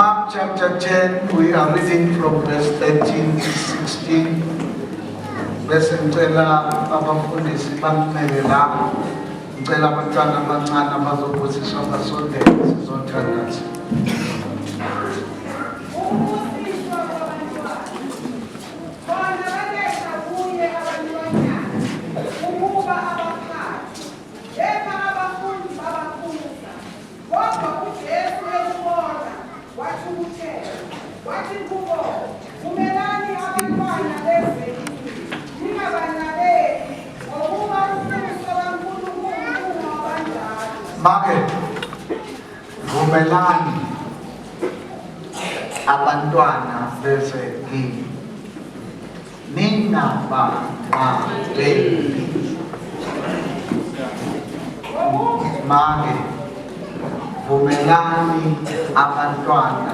Mark chapter 10, we are reading from verse 13 to 16. Bese ngicela abafundisi bangimele la. Ngicela abantwana abancane abazobusiswa basondele sizothandaza. Make, vumelani abantwana bese kimi ningabangabeli. Make, vumelani abantwana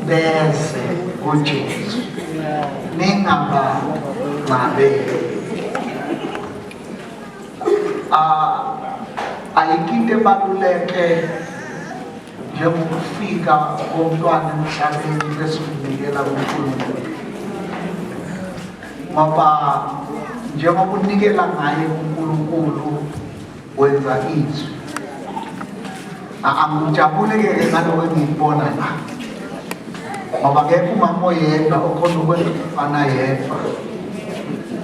bese kuJesu ningabangabeli. Ayikho ebaluleke njengokufika komntwana emhlabeni bese unikela kuNkulunkulu. Ngoba njengoba unikela ngaye kuNkulunkulu wenza izwi. Angijabuleke ngaloko engiyibona la. Ngoba ngeke umama oyedwa okhona ukwenza umfana yedwa.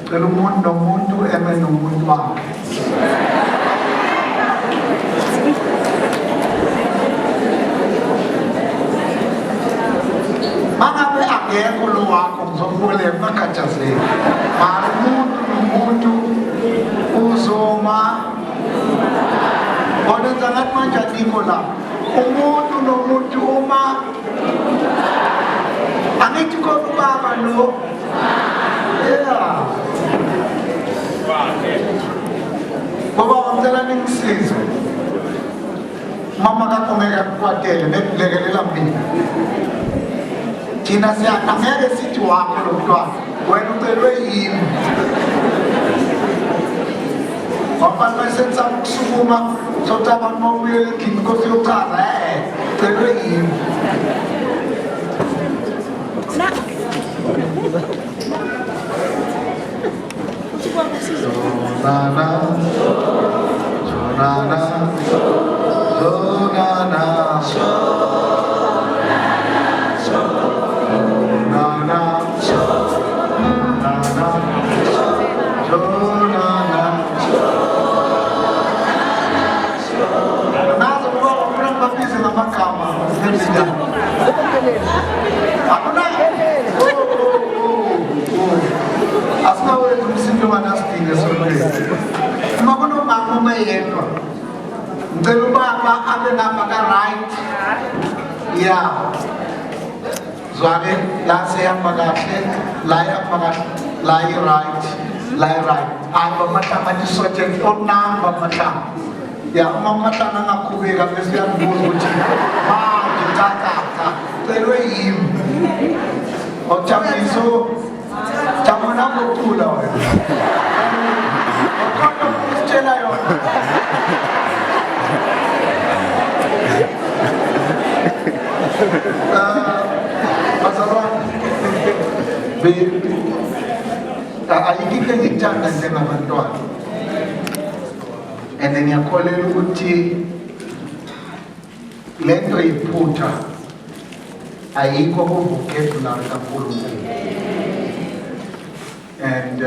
Cela umuntu nomuntu eme nomuntu wakhe. Mangabe akekho lo wakho ngizokubuleka makhathazeki. Mara umuntu nomuntu uzoma. Kodwa ngathi manje adikho la. Umuntu nomuntu uma angithi kubaba lo. Yeah. Baba wamtela ningisize. Mama kakongeka kwatele nekulekelela mina. Thina angeke sithi wakho lo mntwana wena ucelwe yini. Ngoba masenza ukusukuma sokuthi abantu babuye endlini Nkosi yochaza ucelwe yini. Right. Yeah. Zware la seyamba kahle la yapaka la right. Aba matama disote ona matama. Ya mama tana ngakubeka bese yabuza ukuthi ngithatha celwe yimi. Ochabiso tamona ngothula wena. Ukhona ukutshela yona. Ayikho engithanda njengabantwana. And ngiyakholelwa ukuthi lento iphutha ayikho vocabulary kaNkulunkulu. And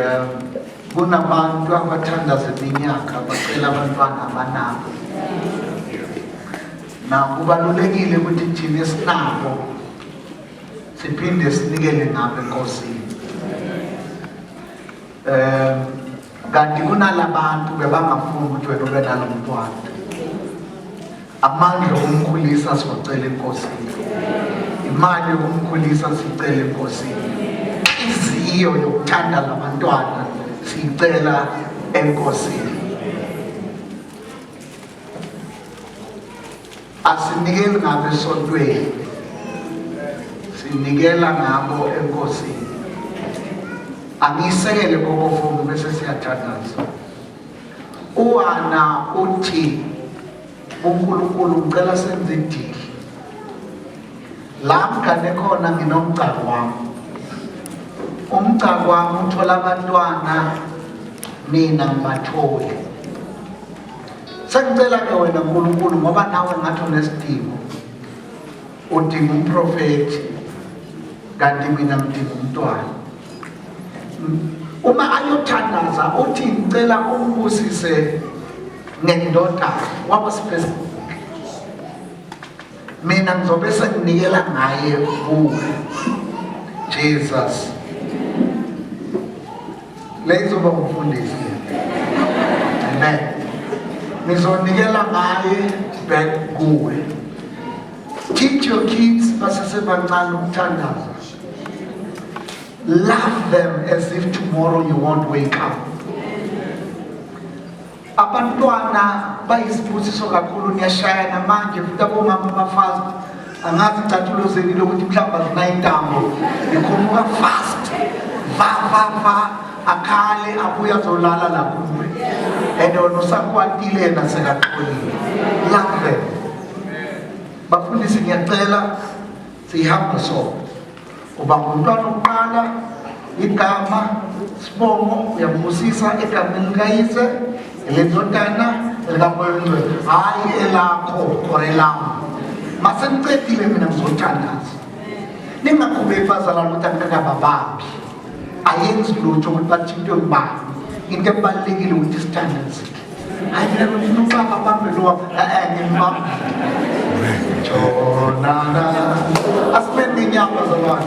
kunabantu abathandaza iminyaka bacela abantwana abanabo. Na kubalulekile ukuthi thina sinabo siphinde sinikele ngabo enkosini. Kanti kunalabantu bebangafuni ukuthi wena ube nalomntwana. Amandla omkhulisa sicela enkosini. Imali yokumkhulisa sicela enkosini. Iziyo yokuthanda labantwana sicela enkosini. Asinikeli ngabo esontweni. Sinikela ngabo enkosini. Angisekele kokofuna bese siyathandaza. Uwana uthi uNkulunkulu ucela senze idili la mngane khona nginomgcako wami, umgcako wami uthola abantwana mina ngibathole. Sengicela-ke wena Nkulunkulu ngoba nawe ngathi unesidingo, udinga umprofethi kanti mina ngidinga umntwana. Uma ayothandaza uthi ngicela umbusise ngendodana waba specific, mina ngizobe senginikela ngaye kuwe Jesus. Lezoba umfundisi. Amen. Nizonikela ngaye back kuwe. Teach your kids basesebancane ukuthandaza. Love them as if tomorrow you won't wake up. Abantwana bayisibusiso kakhulu, niyashayana manje futhi abomama abafazi angazi icathulo zelile ukuthi mhlawumbe azinayintambo ikhumuka fast va akhale abuya azolala lakuwe and wena usakwatile yena sekaxolile. Love them. Bafundisi ngiyacela sihamba so uba ngumntwana oqala igama sibongo uyambusisa egameni likayise elendodana likaMoyengcwele, hayi elakho or elami. Masenicedile mina ngizothandaza, ningaqhubeki bazalwane ukuthi angikababambi, ayenzi lutho ukuthi bathintwe ngubani. Into ebalulekile ukuthi sithandaze, hayi mina ukuthi uqaba bambe lo ngimabambi. Jonana asipende inyama bazalwane.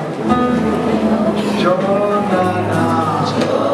Jonana Joe.